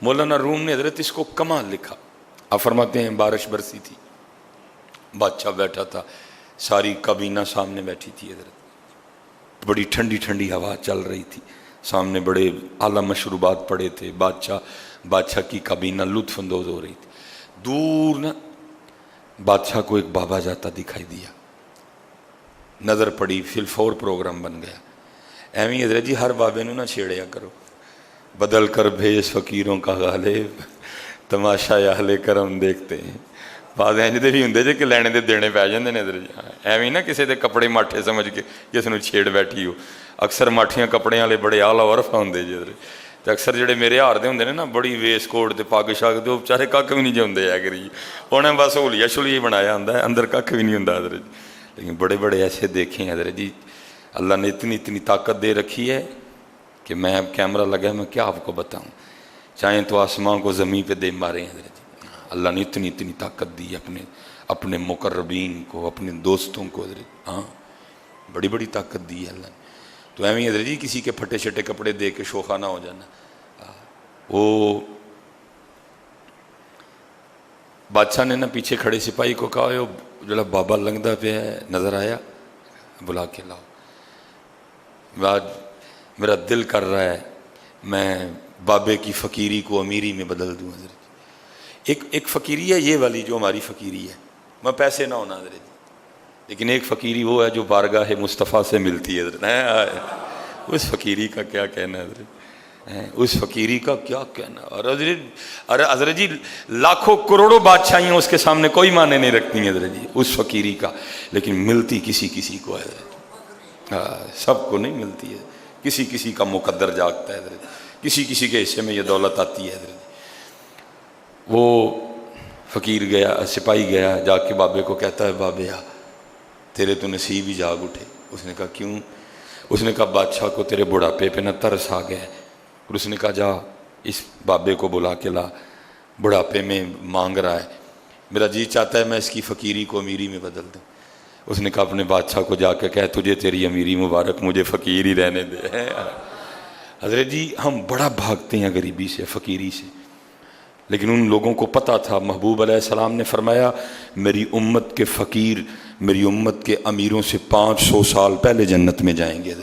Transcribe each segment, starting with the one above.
مولانا روم نے حضرت اس کو کمال لکھا. آپ فرماتے ہیں بارش برسی تھی, بادشاہ بیٹھا تھا, ساری کابینہ سامنے بیٹھی تھی حضرت, بڑی ٹھنڈی ٹھنڈی ہوا چل رہی تھی, سامنے بڑے اعلیٰ مشروبات پڑے تھے, بادشاہ کی کابینہ لطف اندوز ہو رہی تھی. دور نا بادشاہ کو ایک بابا جاتا دکھائی دیا, نظر پڑی, فل فور پروگرام بن گیا. ایویں حضرت جی ہر بابے نو نہ چھیڑیا کرو, بدل کر بھیج فقیروں کا غالب, تماشا اہل کرم دیکھتے ہیں. بعض انج دے بھی ہوندے جے کہ لینے دے دینے پی جاندے نے حضرت جی. ایویں نہ کسی دے کپڑے ماٹھے سمجھ کے جس نو چھیڑ بیٹھی ہو. اکثر ماٹھیاں کپڑے والے بڑے اعلیٰ عرف ہوندے جی حضرت, تے اکثر جڑے میرے ہار دے ہوندے نے نا بڑی ویس کوٹ تے پگ شگ دے, بچارے ککھ بھی نہیں جاندے ہے کری, انہیں بس ہولیا شلیا بنایا ہوندا ہے, اندر ککھ بھی نہیں ہوندا حضرت. لیکن بڑے بڑے ایسے دیکھے ہیں حضرت جی, اللہ نے اتنی طاقت دے رکھی ہے کہ میں اب کیمرہ لگا میں کیا آپ کو بتاؤں, چاہیں تو آسمان کو زمین پہ دے مارے حضرت جی. اللہ نے اتنی طاقت دی اپنے مقربین کو, اپنے دوستوں کو حضرت. ہاں بڑی بڑی طاقت دی ہے اللہ نے. تو ایویں حضرت جی کسی کے پھٹے شٹے کپڑے دے کے شوخا نہ ہو جانا. وہ بادشاہ نے نا پیچھے کھڑے سپاہی کو کہا جڑا بابا لنگدا پہ ہے نظر آیا, بلا کے لاؤ. آج میرا دل کر رہا ہے میں بابے کی فقیری کو امیری میں بدل دوں حضرت. ایک فقیری ہے یہ والی جو ہماری فقیری ہے, میں پیسے نہ ہونا حضرت, لیکن ایک فقیری وہ ہے جو بارگاہ مصطفیٰ سے ملتی ہے حضرت. اس فقیری کا کیا کہنا ہے حضرت, اس فقیری کا کیا کہنا. اور حضرت جی لاکھوں کروڑوں بادشاہیاں اس کے سامنے کوئی معنی نہیں رکھتی ہیں حضرت جی اس فقیری کا, لیکن ملتی کسی کو ہے حضرت. سب کو نہیں ملتی ہے, کسی کا مقدر جاگتا ہے حضرت, کسی کے حصے میں یہ دولت آتی ہے حضرت. وہ فقیر گیا, سپاہی گیا, جا کے بابے کو کہتا ہے بابے تیرے تو نصیب ہی جاگ اٹھے. اس نے کہا کیوں؟ اس نے کہا بادشاہ کو تیرے بڑھاپے پہ نہ ترس آ گیا. اور اس نے کہا جا اس بابے کو بلا کے لا, بڑھاپے میں مانگ رہا ہے, میرا جی چاہتا ہے میں اس کی فقیری کو امیری میں بدل دوں. اس نے کہا اپنے بادشاہ کو جا کے کہہ تجھے تیری امیری مبارک, مجھے فقیر ہی رہنے دے. حضرت جی ہم بڑا بھاگتے ہیں غریبی سے, فقیری سے, لیکن ان لوگوں کو پتہ تھا. محبوب علیہ السلام نے فرمایا میری امت کے فقیر میری امت کے امیروں سے 500 سال پہلے جنت میں جائیں گے.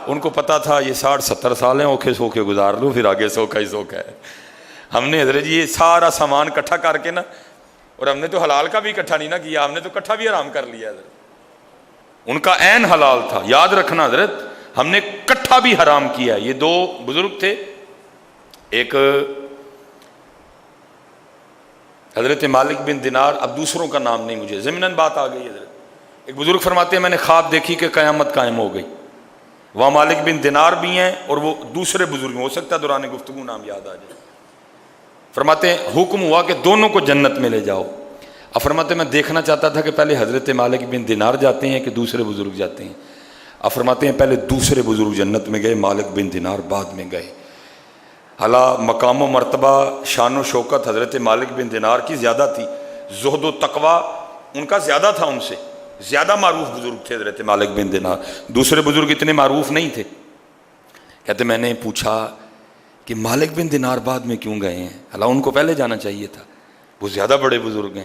ان کو پتہ تھا یہ 60-70 سال ہیں, اوکھے سوکھے گزار لو, پھر آگے سوکھا ہی سوکھا ہے. ہم نے حضرت جی یہ سارا سامان اکٹھا کر کے نا, اور ہم نے تو حلال کا بھی اکٹھا نہیں نہ کیا, ہم نے تو اکٹھا بھی حرام کر لیا حضرت. ان کا عین حلال تھا, یاد رکھنا حضرت, ہم نے اکٹھا بھی حرام کیا. یہ دو بزرگ تھے, ایک حضرت مالک بن دینار, اب دوسروں کا نام نہیں مجھے, ضمناً بات آ گئی حضرت. ایک بزرگ فرماتے ہیں میں نے خواب دیکھی کہ قیامت قائم ہو گئی. وہاں مالک بن دینار بھی ہیں اور وہ دوسرے بزرگ, ہو سکتا ہے دوران گفتگو نام یاد آ جائے. فرماتے ہیں حکم ہوا کہ دونوں کو جنت میں لے جاؤ. اب فرماتے ہیں میں دیکھنا چاہتا تھا کہ پہلے حضرت مالک بن دینار جاتے ہیں کہ دوسرے بزرگ جاتے ہیں. اب فرماتے ہیں پہلے دوسرے بزرگ جنت میں گئے, مالک بن دینار بعد میں گئے. حالا مقام و مرتبہ شان و شوکت حضرت مالک بن دینار کی زیادہ تھی, زہد و تقوی ان کا زیادہ تھا, ان سے زیادہ معروف بزرگ تھے حضرت مالک بن دینار. دوسرے بزرگ اتنے معروف نہیں تھے. کہتے میں نے پوچھا کہ مالک بن دینار بعد میں کیوں گئے ہیں, حالا ان کو پہلے جانا چاہیے تھا, وہ زیادہ بڑے بزرگ ہیں,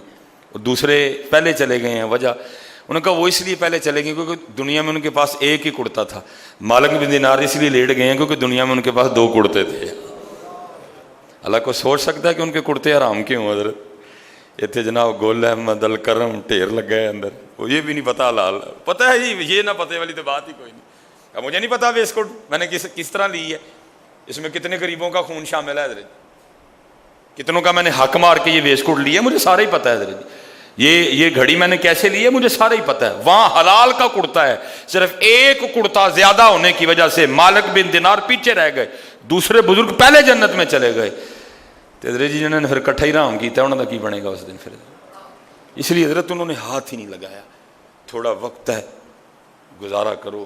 اور دوسرے پہلے چلے گئے ہیں. وجہ انہوں نے کہا وہ اس لیے پہلے چلے گئے کیونکہ دنیا میں ان کے پاس ایک ہی کرتا تھا. مالک بن دینار اس لیے لیٹ گئے ہیں کیونکہ دنیا میں ان کے پاس 2 کرتے تھے. اللہ کو سوچ سکتا ہے کہ ان کے کرتے حرام کیوں حضرت. اتنے جناب گل احمد الکرم ڈھیر لگا ہے اندر, وہ یہ بھی نہیں پتا حلال, پتہ ہے جی یہ نہ پتے والی تو بات ہی کوئی نہیں. اب مجھے نہیں پتا ویس کوٹ میں نے کس طرح لی ہے, اس میں کتنے غریبوں کا خون شامل ہے حضرت, کتنوں کا میں نے حق مار کے یہ ویس کوٹ لی ہے, مجھے سارا ہی پتا ہے حضرت. یہ گھڑی میں نے کیسے لی ہے مجھے سارا ہی پتا ہے. وہاں حلال کا کرتا ہے, صرف ایک کرتا زیادہ ہونے کی وجہ سے مالک بن دینار پیچھے رہ گئے, دوسرے بزرگ پہلے جنت میں چلے گئے. حضرت جی جنہوں نے پھر کٹھا ہی رام کیا انہوں کا کی بنے گا اس دن پھر. اس لیے حضرت انہوں نے ہاتھ ہی نہیں لگایا, تھوڑا وقت ہے گزارا کرو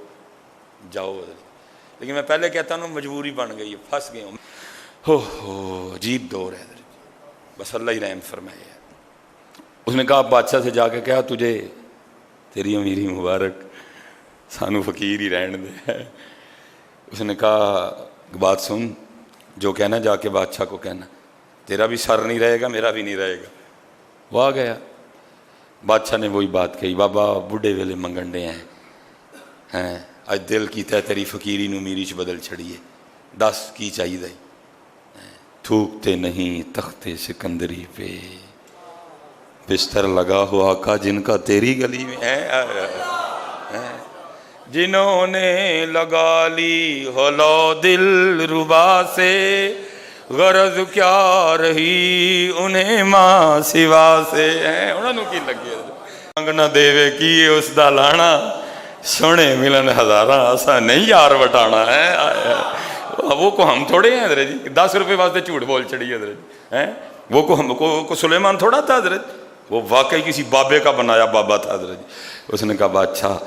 جاؤ حضرت. لیکن میں پہلے کہتا ہوں مجبوری بن گئی ہے, پھنس گئے ہوں. ہو عجیب دور ہے حضرت, بس اللہ ہی رحم فرمائے. اس نے کہا بادشاہ سے جا کے کہا تجھے تیری امیری مبارک, سانو فقیر ہی رہن دے. اس نے کہا بات سن, جو کہنا جا کے بادشاہ کو کہنا، تیرا بھی سر نہیں رہے گا میرا بھی نہیں رہے گا۔ وہ آ گیا، بادشاہ نے وہی بات کہی، بابا بڈھے ویلے منگنڈے ہیں اج دل کیتا ہے تیری فقیری نو میری چ بدل چھڑیے، دس کی چاہیے؟ تھوکتے نہیں تخت سکندری پہ، بستر لگا ہوا آقا جن کا تیری گلی میں ہے، جنہوں نے لگا لی ہولو دل ربا سے، غرض کیا رہی انہیں ماں سوا سے، انہوں نے کی لگے منگنا دیوے کی اس دا لانا، سونے ملن ہزاراں اسا نہیں یار وٹانا ہے۔ وہ کو ہم تھوڑے ہیں حضرت جی، 10 روپے واسطے جھوٹ بول چڑی حضرت، وہ کو ہم کو سلیمان تھوڑا تھا حضرت، وہ واقعی کسی بابے کا بنایا بابا تھا حضرت جی۔ اس نے کہا بادشاہ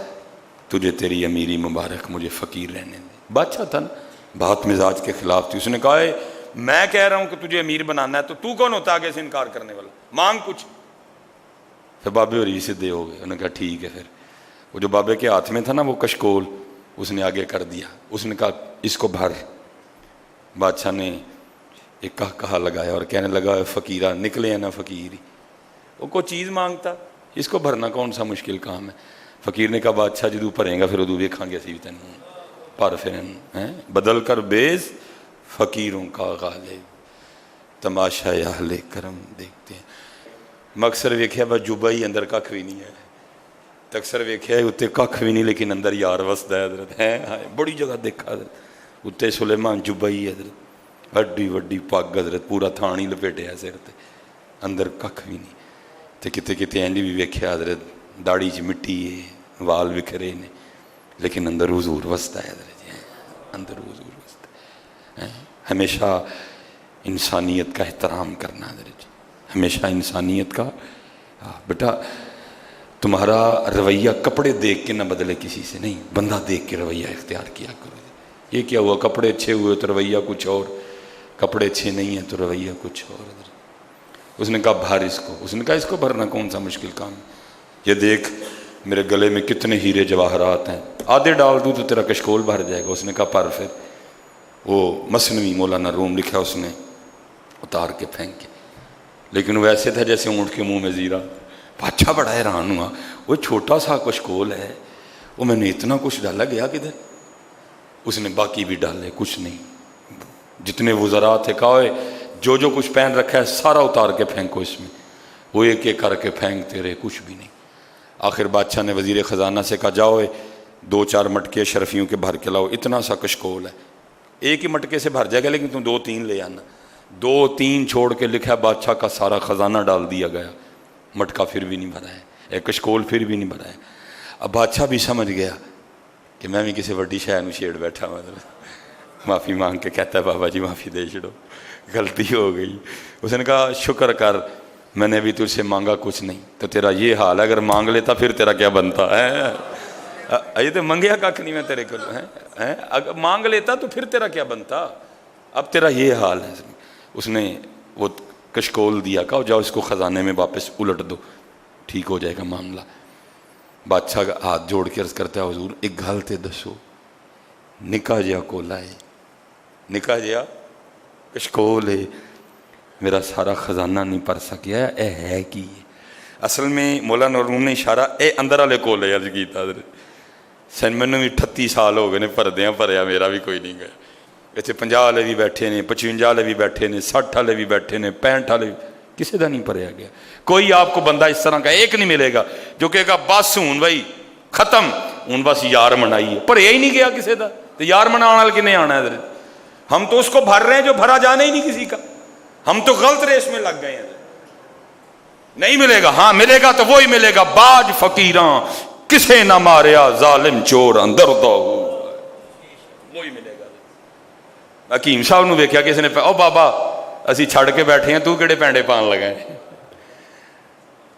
تجھے تیری امیری مبارک، مجھے فقیر رہنے دے۔ بادشاہ تھا نا، بات مزاج کے خلاف تھی۔ اس نے کہا میں کہہ رہا ہوں کہ تجھے امیر بنانا ہے تو کون ہوتا آگے سے انکار کرنے والا، مانگ کچھ۔ پھر بابے اور سدھے ہو گئے، انہوں نے کہا ٹھیک ہے۔ پھر وہ جو بابے کے ہاتھ میں تھا نا وہ کشکول، اس نے آگے کر دیا، اس نے کہا اس کو بھر۔ بادشاہ نے ایک کہا لگایا اور کہنے لگا فقیرہ نکلے ہیں نا فقیر، وہ کوئی چیز مانگتا، اس کو بھرنا کون سا مشکل کام ہے۔ فقیر نے کہا بادشاہ جدو بھریں گا پھر ادو ویکھاں گے اسی تینوں پر، پھر بدل کر بیز فقیروں کا غالب، تماشا اہل کرم دیکھتے ہیں۔ مکسر ویکھیا بس جوبا ہی اندر ککھ بھی نہیں ہے، تکسر ویکھیا اتنے ککھ بھی نہیں لیکن اندر یار وسدا ہے حضرت، بڑی جگہ دیکھا حضرت، اتنے سلیمان جوبا ہی حضرت، وڈی وڈی پگ حضرت، پورا تھان ہی لپیٹیا سر تے، اندر ککھ بھی نہیں۔ تے کتے کتے انج بھی ویکھیا حضرت، داڑھی چ مٹی ہے، وال وکھرے نے، لیکن اندر حضور وسدا ہے حضرت جی، اندر حضور وسدا ہے۔ ہمیشہ انسانیت کا احترام کرنا حضرت جی، ہمیشہ انسانیت کا۔ بیٹا تمہارا رویہ کپڑے دیکھ کے نہ بدلے کسی سے، نہیں، بندہ دیکھ کے رویہ اختیار کیا کرو۔ یہ کیا ہوا، کپڑے اچھے ہوئے تو رویہ کچھ اور، کپڑے اچھے نہیں ہیں تو رویہ کچھ اور۔ اس نے کہا بھر اس کو، اس نے کہا اس کو بھرنا کون سا مشکل کام ہے، یہ دیکھ میرے گلے میں کتنے ہیرے جواہرات ہیں، آدھے ڈال دوں تو تیرا کشکول بھر جائے گا۔ اس نے کہا پر، پھر وہ مثنوی مولانا روم لکھا اس نے اتار کے پھینک کے، لیکن وہ ایسے تھا جیسے اونٹ کے منہ میں زیرہ۔ بادشاہ بڑا حیران ہوا، وہ چھوٹا سا کشکول ہے، وہ میں نے اتنا کچھ ڈالا، گیا کدھر؟ اس نے باقی بھی ڈالے، کچھ نہیں۔ جتنے وزراء تھے کہا جو کچھ پہن رکھا ہے سارا اتار کے پھینکو اس میں، وہ ایک ایک کر کے پھینکتے رہے، کچھ بھی نہیں۔ آخر بادشاہ نے وزیر خزانہ سے کہا جاؤ 2-4 مٹکے اشرفیوں کے بھر کے لاؤ، اتنا سا کشکول ہے، ایک ہی مٹکے سے بھر جائے گا لیکن تم 2-3 لے آنا۔ 2-3 چھوڑ کے لکھا بادشاہ کا سارا خزانہ ڈال دیا گیا، مٹکا پھر بھی نہیں بھرا ہے، ایک کشکول پھر بھی نہیں بھرا ہے۔ اب بادشاہ بھی سمجھ گیا کہ میں بھی کسی وڈی شے نو چھیڑ بیٹھا ہوں، معافی مانگ کے کہتا ہے بابا جی معافی دے چھڑو، غلطی ہو گئی۔ اس نے کہا شکر کر، میں نے ابھی تجھ سے مانگا کچھ نہیں، تو تیرا یہ حال ہے، اگر مانگ لیتا پھر تیرا کیا بنتا ہے؟ یہ تو منگیا کھ نہیں میں تیرے کو، اگر مانگ لیتا تو پھر تیرا کیا بنتا، اب تیرا یہ حال ہے۔ اس نے وہ کشکول دیا، کہا جاؤ اس کو خزانے میں واپس الٹ دو، ٹھیک ہو جائے گا معاملہ۔ بادشاہ کا ہاتھ جوڑ کے عرض کرتا ہے حضور ایک گل تے دسو، نکا جیا کولا ہے، نکا جیا کشکول ہے، میرا سارا خزانہ نہیں پڑھ سکیا، اے ہے کی؟ اصل میں مولانا روم نے اشارہ اے اندر والے کولے عرض کیتا حضرت، سن مینوں بھی 38 سال ہو گئے نے پردیاں پریا، میرا بھی کوئی نہیں گیا۔ اتنے 50 والے بھی بیٹھے نے، 55 والے بھی بیٹھے نے، 60 والے بھی بیٹھے نے، 65 والے بھی، کسی دا نہیں پڑھیا گیا۔ کوئی آپ کو بندہ اس طرح کا ایک نہیں ملے گا جو کہے گا بس ہوں بھائی ختم، ہوں بس یار منائی ہے، پڑھیا ہی نہیں گیا کسی دا، تو یار منانے والے کنے آنا ہے حضرت؟ ہم تو اس کو بھر رہے ہیں جو بھرا جانا ہی نہیں کسی کا، ہم تو غلط ریس میں لگ گئے ہیں۔ نہیں ملے گا، ہاں ملے گا تو وہی ملے گا، باج فقیراں کسے نہ ماریا، ظالم چور اندر دو، وہی ملے گا۔ حکیم صاحب نو ویکھیا کسی نے، او بابا اسی چھڑ کے بیٹھے ہیں، تو کیڑے پینڈے پان لگائے،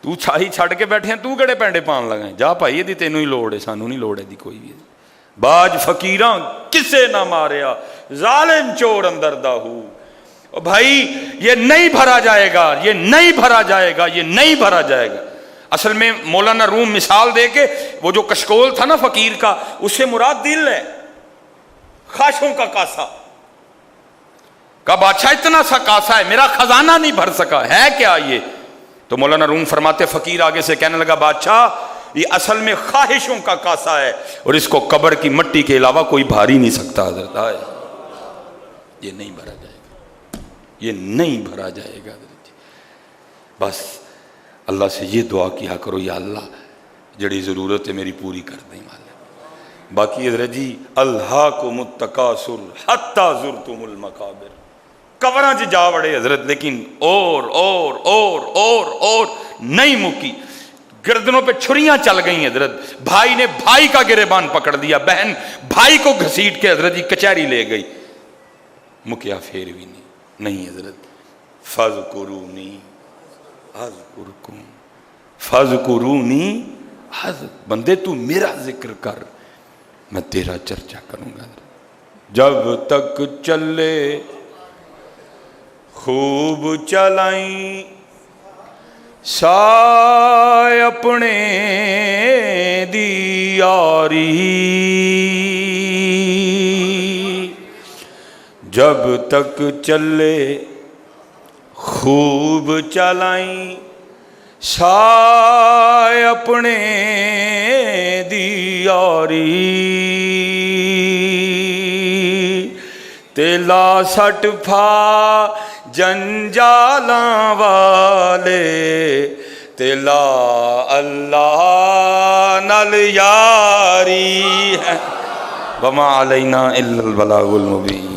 تو چھاہی چھڑ کے بیٹھے ہیں، تو کیڑے پینڈے پان لگائے، جا بھائی دی تینوں ہی لوڑ ہے، سانو نہیں لوڑ ہے دی کوئی بھی۔ باج فقیراں کسے نہ ماریا، ظالم چور اندر داہو۔ بھائی یہ نہیں بھرا جائے گا، یہ نہیں بھرا جائے گا، یہ نہیں بھرا جائے گا۔ اصل میں مولانا روم مثال دے کے وہ جو کشکول تھا نا فقیر کا، اس سے مراد دل ہے، خواہشوں کا کاسا۔ کہا بادشاہ اتنا سا کاسا ہے میرا خزانہ نہیں بھر سکا، ہے کیا یہ؟ تو مولانا روم فرماتے فقیر آگے سے کہنے لگا بادشاہ یہ اصل میں خواہشوں کا کاسا ہے اور اس کو قبر کی مٹی کے علاوہ کوئی بھار ہی نہیں سکتا حضرت، یہ نہیں بھرا جائے گا، یہ نہیں بھرا جائے گا حضرت۔ بس اللہ سے یہ دعا کیا کرو یا اللہ جڑی ضرورت ہے میری پوری کر دیں مالا۔ باقی حضرت جی الہاکم التکاثر حتی زرتم المقابر، قبراں جی جا وڑے حضرت، لیکن اور نہیں مکی، گردنوں پہ چھریاں چل گئیں حضرت، بھائی نے بھائی کا گریبان پکڑ دیا، بہن بھائی کو گھسیٹ کے حضرت جی کچہری لے گئی، مکیا پھر بھی نہیں حضرت۔ فاذکرونی اذکرکم، فاذکرونی بندے تو میرا ذکر کر میں تیرا چرچا کروں گا۔ جب تک چلے خوب چلائیں سائے اپنے دی یاری، جب تک چلے خوب چلائیں سائے اپنے دی یاری، تیلا سٹ پھا جنجالاں والے، تیلا اللہ نال یاری ہے، وما علینا الا البلاغ المبین۔